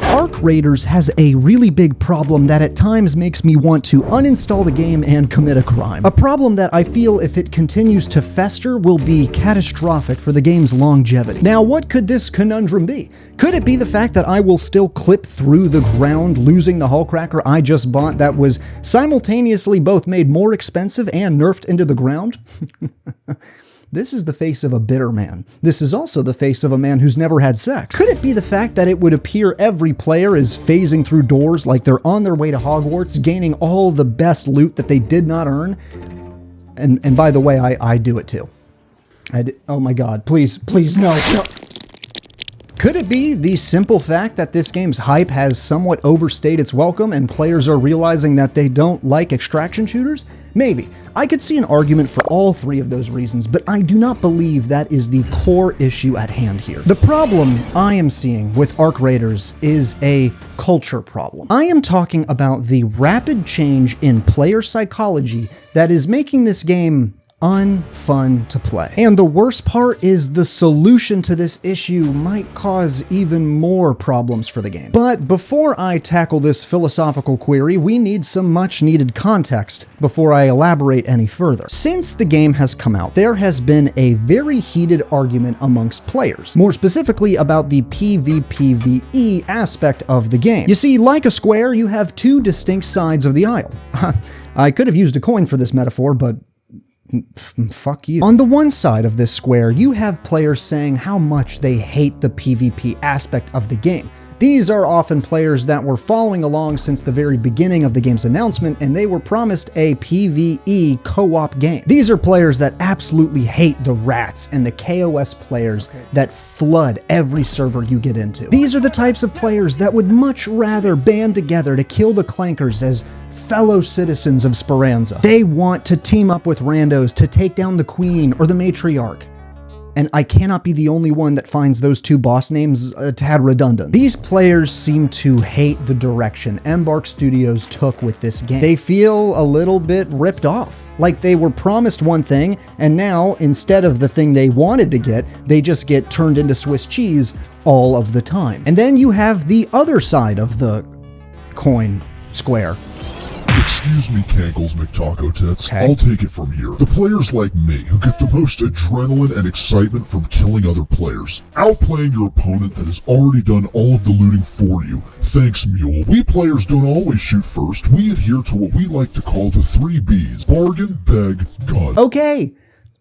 Arc Raiders has a really big problem that at times makes me want to uninstall the game and commit a crime. A problem that I feel if it continues to fester will be catastrophic for the game's longevity. Now, what could this conundrum be? Could it be the fact that I will still clip through the ground losing the Hullcracker I just bought that was simultaneously both made more expensive and nerfed into the ground? This is the face of a bitter man. This is also the face of a man who's never had sex. Could it be the fact that it would appear every player is phasing through doors like they're on their way to Hogwarts, gaining all the best loot that they did not earn? And by the way, I do it too. Oh my god, please, no. Could it be the simple fact that this game's hype has somewhat overstayed its welcome and players are realizing that they don't like extraction shooters? Maybe. I could see an argument for all three of those reasons, but I do not believe that is the core issue at hand here. The problem I am seeing with Arc Raiders is a culture problem. I am talking about the rapid change in player psychology that is making this game unfun to play. And the worst part is the solution to this issue might cause even more problems for the game. But before I tackle this philosophical query, we need some much needed context before I elaborate any further. Since the game has come out, there has been a very heated argument amongst players, more specifically about the PvPvE aspect of the game. You see, like a square, you have two distinct sides of the aisle. I could have used a coin for this metaphor, but fuck you. On the one side of this square, you have players saying how much they hate the PvP aspect of the game. These are often players that were following along since the very beginning of the game's announcement, and they were promised a PvE co-op game. These are players that absolutely hate the rats and the KOS players that flood every server you get into. These are the types of players that would much rather band together to kill the Clankers as fellow citizens of Speranza. They want to team up with randos to take down the Queen or the Matriarch. And I cannot be the only one that finds those two boss names a tad redundant. These players seem to hate the direction Embark Studios took with this game. They feel a little bit ripped off. Like they were promised one thing, and now, instead of the thing they wanted to get, they just get turned into Swiss cheese all of the time. And then you have the other side of the coin square. Excuse me, Cankles McTaco Tits. Okay. I'll take it from here. The players like me who get the most adrenaline and excitement from killing other players, outplaying your opponent that has already done all of the looting for you. Thanks, Mule. We players don't always shoot first. We adhere to what we like to call the 3 Bs. Bargain, beg, gun. Okay,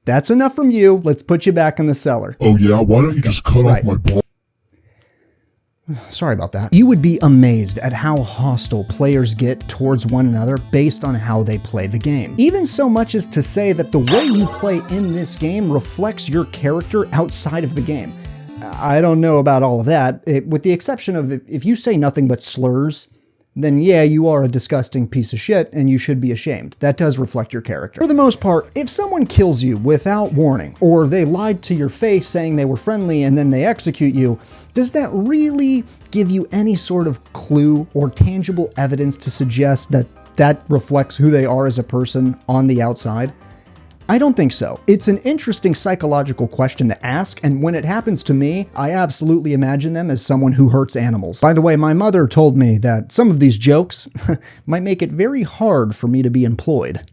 that's enough from you. Let's put you back in the cellar. Oh yeah? Why don't you just cut off my ball? Sorry about that. You would be amazed at how hostile players get towards one another based on how they play the game. Even so much as to say that the way you play in this game reflects your character outside of the game. I don't know about all of that, with the exception of if you say nothing but slurs, then yeah, you are a disgusting piece of shit and you should be ashamed. That does reflect your character. For the most part, if someone kills you without warning, or they lied to your face saying they were friendly and then they execute you, does that really give you any sort of clue or tangible evidence to suggest that that reflects who they are as a person on the outside? I don't think so. It's an interesting psychological question to ask, and when it happens to me, I absolutely imagine them as someone who hurts animals. By the way, my mother told me that some of these jokes might make it very hard for me to be employed.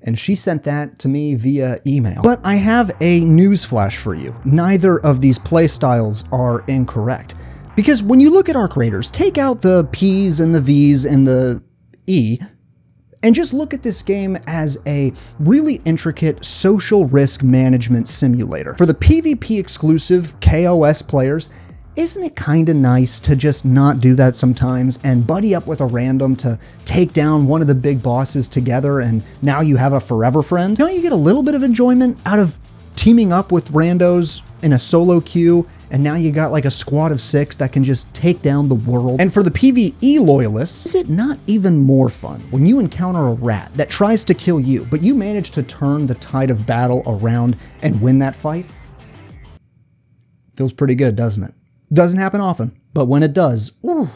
And she sent that to me via email. But I have a newsflash for you. Neither of these playstyles are incorrect. Because when you look at Arc Raiders, take out the P's and the V's and the E, and just look at this game as a really intricate social risk management simulator. For the PvP exclusive KOS players, isn't it kinda nice to just not do that sometimes and buddy up with a random to take down one of the big bosses together, and now you have a forever friend? Don't you get a little bit of enjoyment out of teaming up with randos in a solo queue, and now you got like a squad of 6 that can just take down the world? And for the PvE loyalists, is it not even more fun when you encounter a rat that tries to kill you, but you manage to turn the tide of battle around and win that fight? Feels pretty good, doesn't it? Doesn't happen often, but when it does, ooh,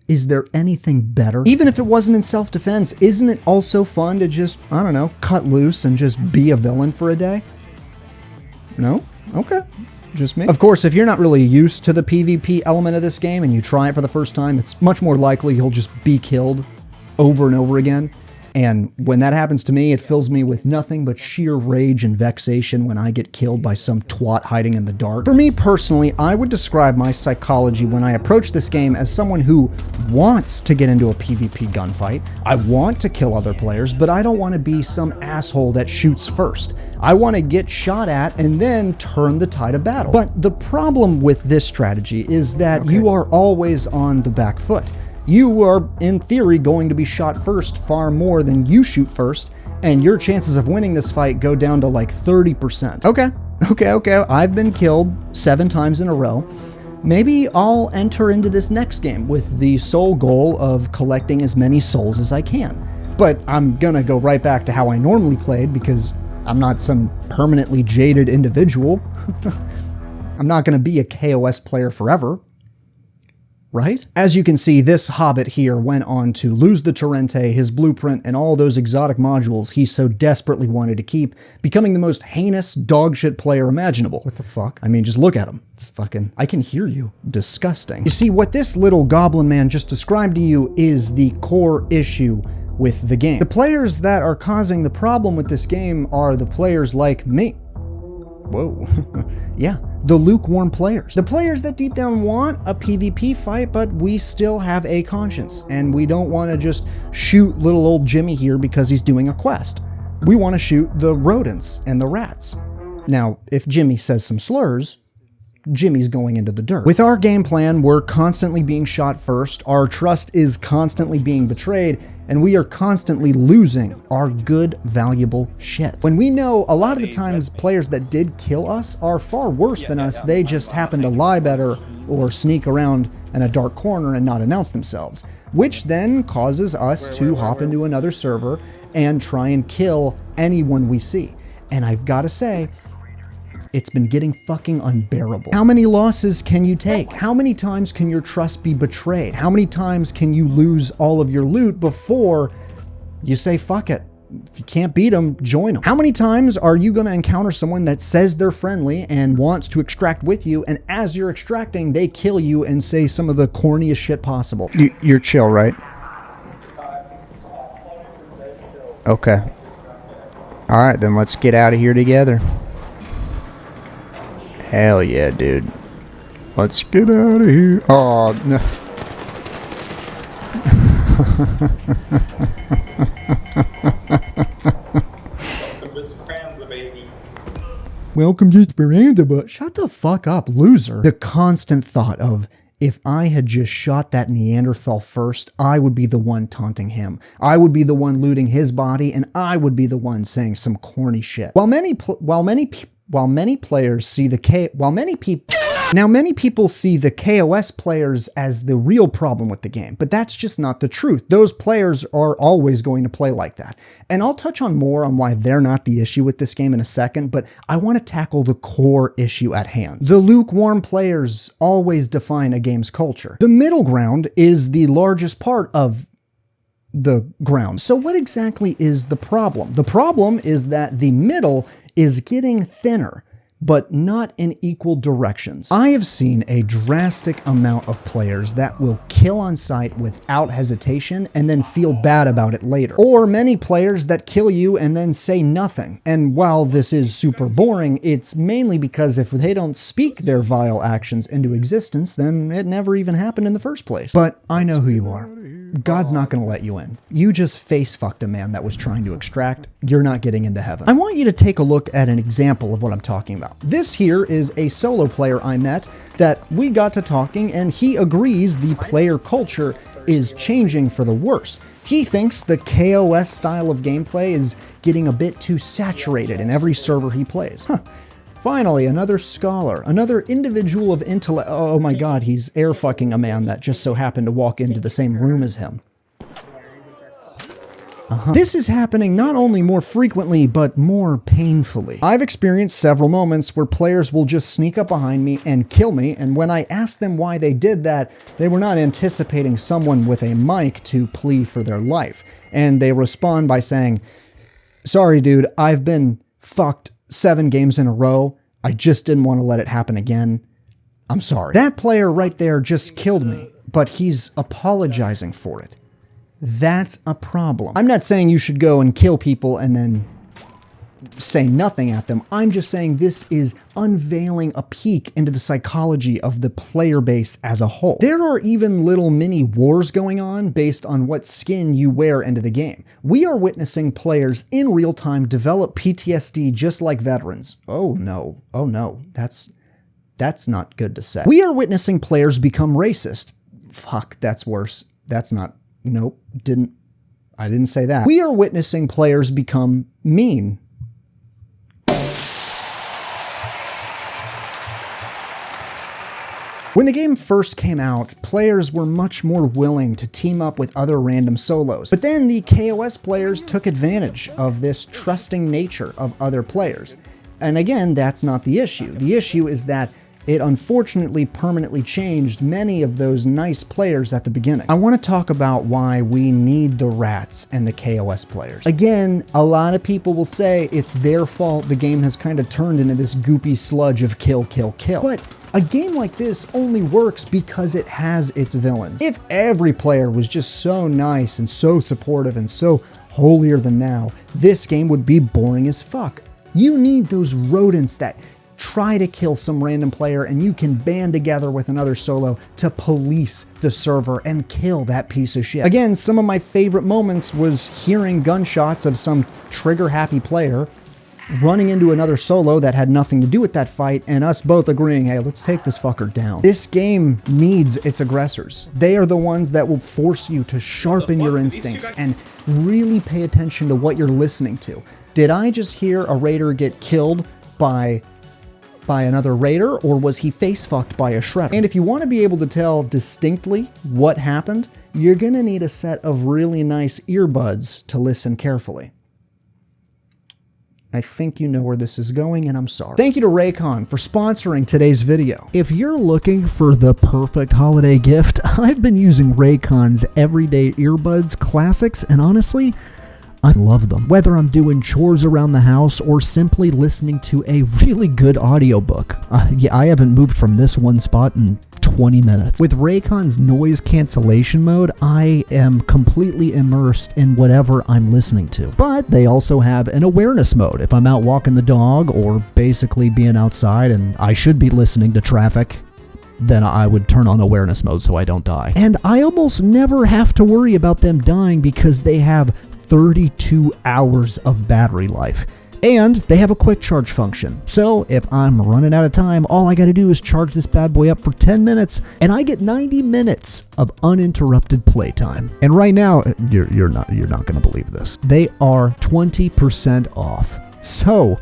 is there anything better? Even if it wasn't in self-defense, isn't it also fun to just, I don't know, cut loose and just be a villain for a day? No? Okay. just me. Of course, if you're not really used to the PvP element of this game and you try it for the first time, it's much more likely you'll just be killed over and over again. And when that happens to me, it fills me with nothing but sheer rage and vexation when I get killed by some twat hiding in the dark. For me personally, I would describe my psychology when I approach this game as someone who wants to get into a PvP gunfight. I want to kill other players, but I don't want to be some asshole that shoots first. I want to get shot at and then turn the tide of battle. But the problem with this strategy is that you are always on the back foot. You are, in theory, going to be shot first far more than you shoot first, and your chances of winning this fight go down to like 30%. Okay, I've been killed 7 times in a row. Maybe I'll enter into this next game with the sole goal of collecting as many souls as I can. But I'm gonna go right back to how I normally played because I'm not some permanently jaded individual. I'm not gonna be a KOS player forever. Right? As you can see, this hobbit here went on to lose the Torrente, his blueprint, and all those exotic modules he so desperately wanted to keep, becoming the most heinous dogshit player imaginable. What the fuck? I mean, just look at him. It's fucking... I can hear you. Disgusting. You see, what this little goblin man just described to you is the core issue with the game. The players that are causing the problem with this game are the players like me. Whoa. Yeah, the lukewarm players. The players that deep down want a PvP fight, but we still have a conscience, and we don't want to just shoot little old Jimmy here because he's doing a quest. We want to shoot the rodents and the rats. Now, if Jimmy says some slurs, Jimmy's going into the dirt. With our game plan, we're constantly being shot first, our trust is constantly being betrayed, and we are constantly losing our good, valuable shit. When we know a lot of the times players that did kill us are far worse than us, they just happen to lie better or sneak around in a dark corner and not announce themselves, which then causes us to hop into another server and try and kill anyone we see. And I've got to say, it's been getting fucking unbearable. How many losses can you take? How many times can your trust be betrayed? How many times can you lose all of your loot before you say, fuck it? If you can't beat them, join them. How many times are you going to encounter someone that says they're friendly and wants to extract with you, and as you're extracting, they kill you and say some of the corniest shit possible? You're chill, right? Okay. All right, then let's get out of here together. Hell yeah, dude. Let's get out of here. Oh, no. Welcome to Speranza, baby. Welcome to Speranza, but shut the fuck up, loser. The constant thought of, if I had just shot that Neanderthal first, I would be the one taunting him. I would be the one looting his body, and I would be the one saying some corny shit. Many people see the KOS players as the real problem with the game, but that's just not the truth. Those players are always going to play like that. And I'll touch on more on why they're not the issue with this game in a second, but I want to tackle the core issue at hand. The lukewarm players always define a game's culture. The middle ground is the largest part of the ground. So what exactly is the problem? The problem is that the middle is getting thinner, but not in equal directions. I have seen a drastic amount of players that will kill on sight without hesitation and then feel bad about it later. Or many players that kill you and then say nothing. And while this is super boring, it's mainly because if they don't speak their vile actions into existence, then it never even happened in the first place. But I know who you are. God's not going to let you in. You just face-fucked a man that was trying to extract. You're not getting into heaven. I want you to take a look at an example of what I'm talking about. This here is a solo player I met that we got to talking, and he agrees the player culture is changing for the worse. He thinks the KOS style of gameplay is getting a bit too saturated in every server he plays. Finally, another scholar, another individual of intellect. Oh my god, he's air fucking a man that just so happened to walk into the same room as him. This is happening not only more frequently, but more painfully. I've experienced several moments where players will just sneak up behind me and kill me, and when I ask them why they did that, they were not anticipating someone with a mic to plea for their life. And they respond by saying, "Sorry dude, I've been fucked 7 games in a row. I just didn't want to let it happen again. I'm sorry. That player right there just killed me, but he's apologizing for it. That's a problem. I'm not saying you should go and kill people and then say nothing at them. I'm just saying this is unveiling a peek into the psychology of the player base as a whole. There are even little mini wars going on based on what skin you wear into the game. We are witnessing players in real time develop PTSD just like veterans. Oh no, that's not good to say. We are witnessing players become racist. Fuck, that's worse. That's not, nope, I didn't say that. We are witnessing players become mean. When the game first came out, players were much more willing to team up with other random solos. But then the KOS players took advantage of this trusting nature of other players. And again, that's not the issue. The issue is that it unfortunately permanently changed many of those nice players at the beginning. I want to talk about why we need the rats and the KOS players. Again, a lot of people will say it's their fault the game has kind of turned into this goopy sludge of kill, kill, kill. But a game like this only works because it has its villains. If every player was just so nice and so supportive and so holier than thou, this game would be boring as fuck. You need those rodents that try to kill some random player and you can band together with another solo to police the server and kill that piece of shit. Again, some of my favorite moments was hearing gunshots of some trigger-happy player running into another solo that had nothing to do with that fight, and us both agreeing, hey, let's take this fucker down. This game needs its aggressors. They are the ones that will force you to sharpen your instincts and really pay attention to what you're listening to. Did I just hear a raider get killed by another raider, or was he face-fucked by a shredder? And if you want to be able to tell distinctly what happened, you're gonna need a set of really nice earbuds to listen carefully. I think you know where this is going, and I'm sorry. Thank you to Raycon for sponsoring today's video. If you're looking for the perfect holiday gift, I've been using Raycon's Everyday Earbuds Classics, and honestly, I love them. Whether I'm doing chores around the house or simply listening to a really good audiobook. Yeah, I haven't moved from this one spot in 20 minutes. With Raycon's noise cancellation mode, I am completely immersed in whatever I'm listening to. But they also have an awareness mode. If I'm out walking the dog or basically being outside and I should be listening to traffic, then I would turn on awareness mode so I don't die. And I almost never have to worry about them dying because they have 32 hours of battery life. And they have a quick charge function. So if I'm running out of time, all I gotta do is charge this bad boy up for 10 minutes and I get 90 minutes of uninterrupted playtime. And right now, you're not gonna believe this. They are 20% off. So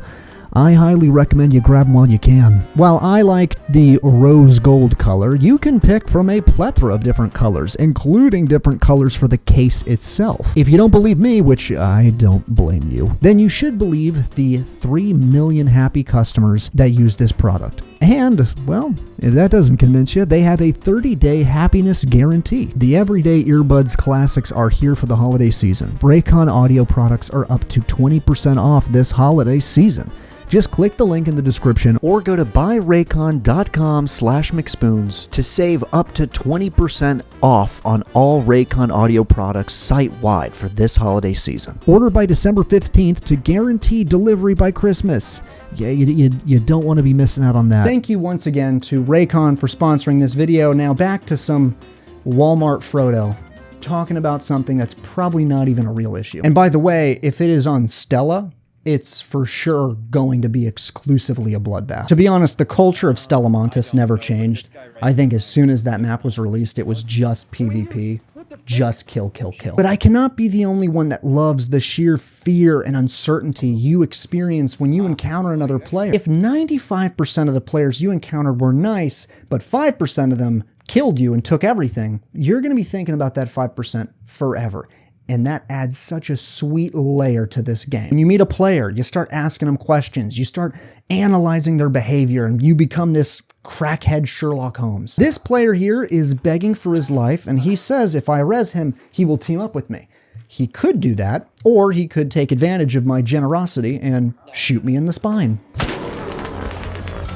I highly recommend you grab them while you can. While I like the rose gold color, you can pick from a plethora of different colors, including different colors for the case itself. If you don't believe me, which I don't blame you, then you should believe the 3 million happy customers that use this product. And, well, if that doesn't convince you, they have a 30-day happiness guarantee. The Everyday Earbuds Classics are here for the holiday season. Raycon audio products are up to 20% off this holiday season. Just click the link in the description or go to buyraycon.com/McSpoons to save up to 20% off on all Raycon audio products site-wide for this holiday season. Order by December 15th to guarantee delivery by Christmas. Yeah, you don't want to be missing out on that. Thank you once again to Raycon for sponsoring this video. Now back to some Walmart Frodo talking about something that's probably not even a real issue. And by the way, if it is on Stella, it's for sure going to be exclusively a bloodbath. To be honest, the culture of Stella Montis never changed. I think as soon as that map was released, it was just PvP. Just kill, kill, kill. But I cannot be the only one that loves the sheer fear and uncertainty you experience when you encounter another player. If 95% of the players you encountered were nice, but 5% of them killed you and took everything, you're going to be thinking about that 5% forever. And that adds such a sweet layer to this game. When you meet a player, you start asking them questions, you start analyzing their behavior, and you become this crackhead Sherlock Holmes. This player here is begging for his life, and he says if I res him, he will team up with me. He could do that, or he could take advantage of my generosity and shoot me in the spine.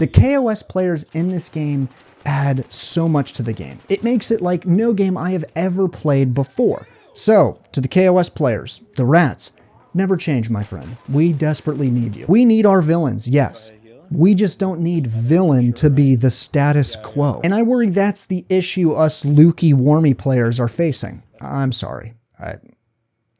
The KOS players in this game add so much to the game. It makes it like no game I have ever played before. So, to the KOS players, the rats, never change, my friend. We desperately need you. We need our villains, yes. We just don't need villain to be the status quo. And I worry that's the issue us Lukey Warmy players are facing. I'm sorry.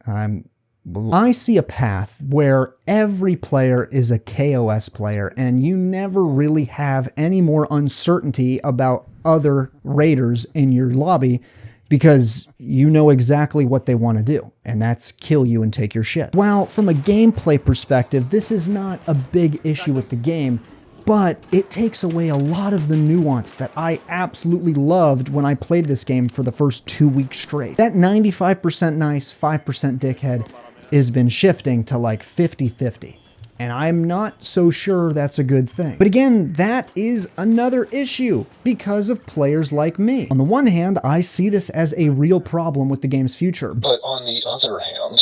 I see a path where every player is a KOS player and you never really have any more uncertainty about other raiders in your lobby because you know exactly what they want to do, and that's kill you and take your shit. While from a gameplay perspective, this is not a big issue with the game, but it takes away a lot of the nuance that I absolutely loved when I played this game for the first 2 weeks straight. That 95% nice, 5% dickhead has been shifting to like 50-50. And I'm not so sure that's a good thing. But again, that is another issue because of players like me. On the one hand, I see this as a real problem with the game's future. But on the other hand,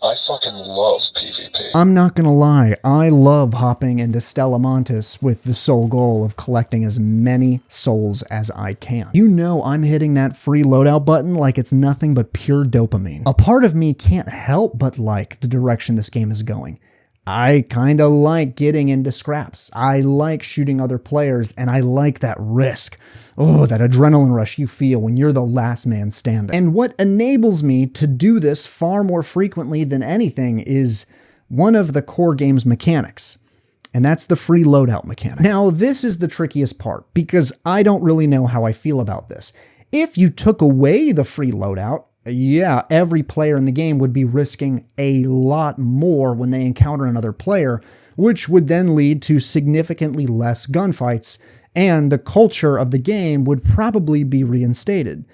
I fucking love PvP. I'm not gonna lie, I love hopping into Stellamontis with the sole goal of collecting as many souls as I can. You know I'm hitting that free loadout button like it's nothing but pure dopamine. A part of me can't help but like the direction this game is going. I kinda like getting into scraps. I like shooting other players, and I like that risk. Oh, that adrenaline rush you feel when you're the last man standing. And what enables me to do this far more frequently than anything is one of the core game's mechanics. And that's the free loadout mechanic. Now, this is the trickiest part, because I don't really know how I feel about this. If you took away the free loadout, yeah, every player in the game would be risking a lot more when they encounter another player, which would then lead to significantly less gunfights, and the culture of the game would probably be reinstated.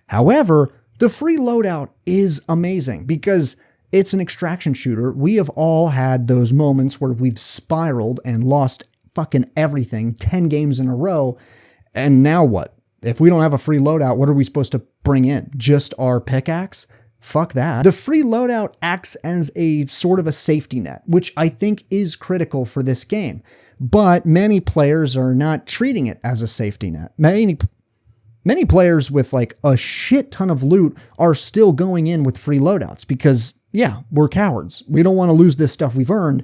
However, the free loadout is amazing because it's an extraction shooter. We have all had those moments where we've spiraled and lost fucking everything 10 games in a row, and now what? If we don't have a free loadout, what are we supposed to bring in? Just our pickaxe? Fuck that. The free loadout acts as a sort of a safety net, which I think is critical for this game. But many players are not treating it as a safety net. Many players with like a shit ton of loot are still going in with free loadouts because, yeah, we're cowards. We don't want to lose this stuff we've earned.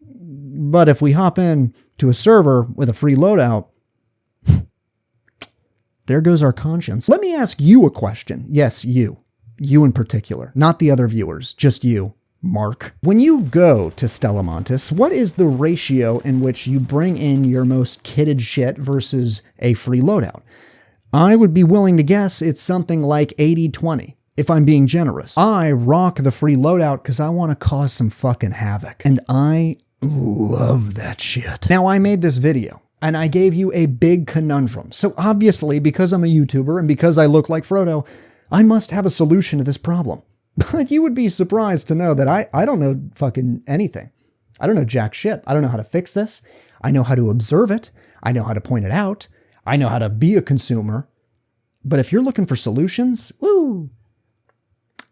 But if we hop in to a server with a free loadout, there goes our conscience. Let me ask you a question. Yes, you. You in particular. Not the other viewers. Just you, Mark. When you go to Stellamontis, what is the ratio in which you bring in your most kitted shit versus a free loadout? I would be willing to guess it's something like 80-20, if I'm being generous. I rock the free loadout because I want to cause some fucking havoc. And I love that shit. Now, I made this video, and I gave you a big conundrum. So obviously, because I'm a YouTuber and because I look like Frodo, I must have a solution to this problem. But you would be surprised to know that I don't know fucking anything. I don't know jack shit. I don't know how to fix this. I know how to observe it. I know how to point it out. I know how to be a consumer. But if you're looking for solutions, woo,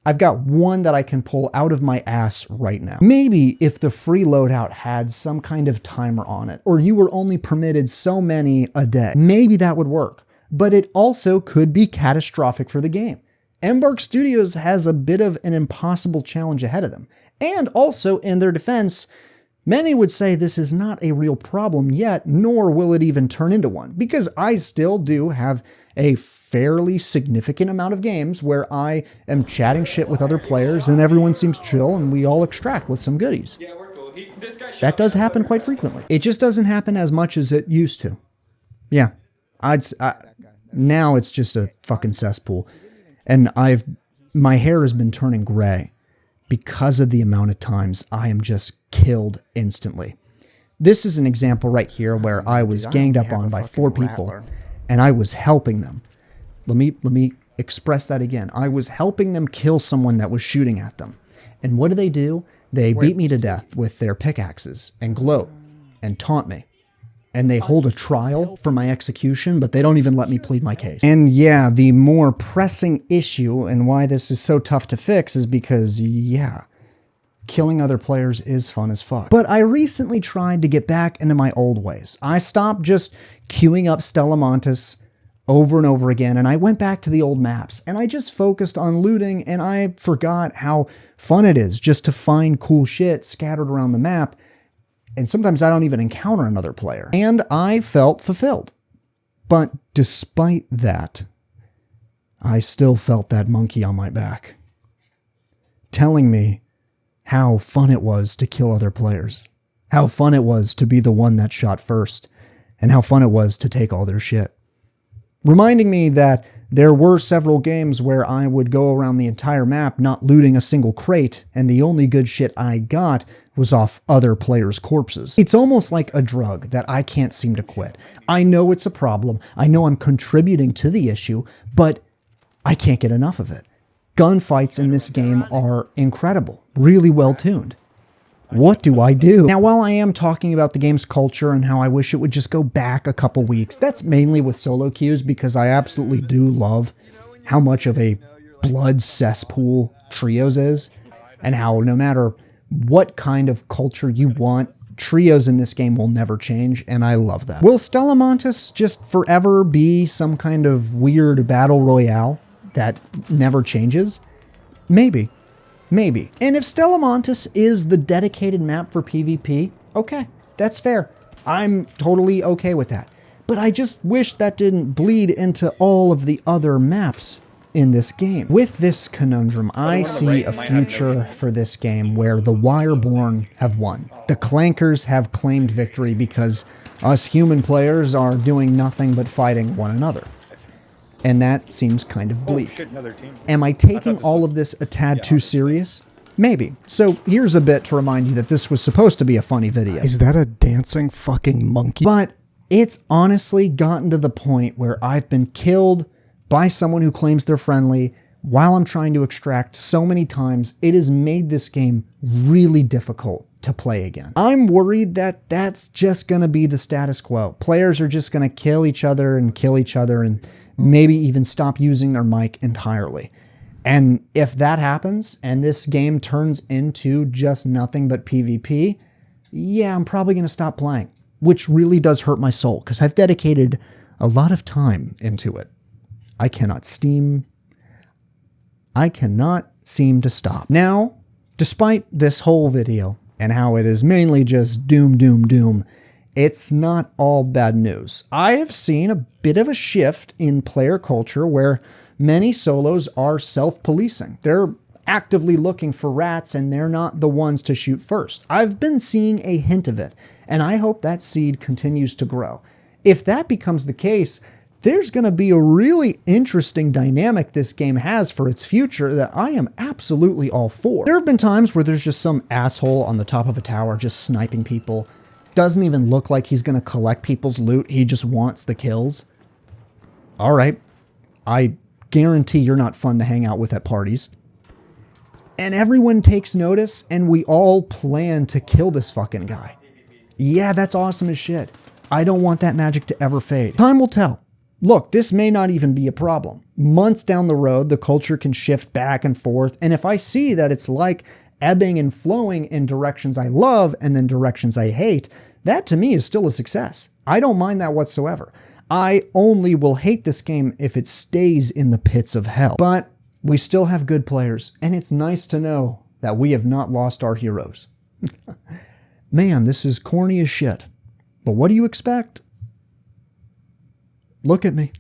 I've got one that I can pull out of my ass right now. Maybe if the free loadout had some kind of timer on it, or you were only permitted so many a day, maybe that would work. But it also could be catastrophic for the game. Embark Studios has a bit of an impossible challenge ahead of them. And also, in their defense, many would say this is not a real problem yet, nor will it even turn into one, because I still do have a fairly significant amount of games where I am chatting shit with other players and everyone seems chill and we all extract with some goodies. Yeah, we're cool. That does happen quite frequently. It just doesn't happen as much as it used to. Yeah. Now it's just a fucking cesspool. And my hair has been turning gray because of the amount of times I am just killed instantly. This is an example right here where I was ganged up on by 4 people and I was helping them. Let me express that again. I was helping them kill someone that was shooting at them. And what do? They beat me to death with their pickaxes and gloat and taunt me. And they hold a trial for my execution, but they don't even let me plead my case. And yeah, the more pressing issue and why this is so tough to fix is because, yeah, killing other players is fun as fuck. But I recently tried to get back into my old ways. I stopped just queuing up Stella Montis over and over again, and I went back to the old maps, and I just focused on looting, and I forgot how fun it is just to find cool shit scattered around the map, and sometimes I don't even encounter another player. And I felt fulfilled. But despite that, I still felt that monkey on my back, telling me how fun it was to kill other players, how fun it was to be the one that shot first, and how fun it was to take all their shit. Reminding me that there were several games where I would go around the entire map not looting a single crate, and the only good shit I got was off other players' corpses. It's almost like a drug that I can't seem to quit. I know it's a problem, I know I'm contributing to the issue, but I can't get enough of it. Gunfights in this game are incredible, really well tuned. What do I do? Now, while I am talking about the game's culture and how I wish it would just go back a couple weeks, that's mainly with solo queues because I absolutely do love how much of a blood cesspool Trios is, and how no matter what kind of culture you want, Trios in this game will never change, and I love that. Will Stella Montis just forever be some kind of weird battle royale that never changes? Maybe. Maybe. And if Stella Montis is the dedicated map for PvP, okay, that's fair. I'm totally okay with that. But I just wish that didn't bleed into all of the other maps in this game. With this conundrum, I see a future for this game where the Wireborn have won. The Clankers have claimed victory because us human players are doing nothing but fighting one another. And that seems kind of bleak. Am I taking all of this a tad too serious? Maybe. So here's a bit to remind you that this was supposed to be a funny video. Is that a dancing fucking monkey? But it's honestly gotten to the point where I've been killed by someone who claims they're friendly while I'm trying to extract so many times, it has made this game really difficult to play again. I'm worried that that's just going to be the status quo. Players are just going to kill each other and maybe even stop using their mic entirely. And if that happens and this game turns into just nothing but PvP, yeah, I'm probably going to stop playing, which really does hurt my soul because I've dedicated a lot of time into it. I cannot seem to stop. Now, despite this whole video and how it is mainly just doom, doom, doom, it's not all bad news. I have seen a bit of a shift in player culture where many solos are self-policing. They're actively looking for rats and they're not the ones to shoot first. I've been seeing a hint of it, and I hope that seed continues to grow. If that becomes the case, there's going to be a really interesting dynamic this game has for its future that I am absolutely all for. There have been times where there's just some asshole on the top of a tower just sniping people. Doesn't even look like he's going to collect people's loot. He just wants the kills. All right. I guarantee you're not fun to hang out with at parties. And everyone takes notice and we all plan to kill this fucking guy. Yeah, that's awesome as shit. I don't want that magic to ever fade. Time will tell. Look, this may not even be a problem. Months down the road, the culture can shift back and forth, and if I see that it's like ebbing and flowing in directions I love and then directions I hate, that to me is still a success. I don't mind that whatsoever. I only will hate this game if it stays in the pits of hell. But we still have good players, and it's nice to know that we have not lost our heroes. Man, this is corny as shit. But what do you expect? Look at me.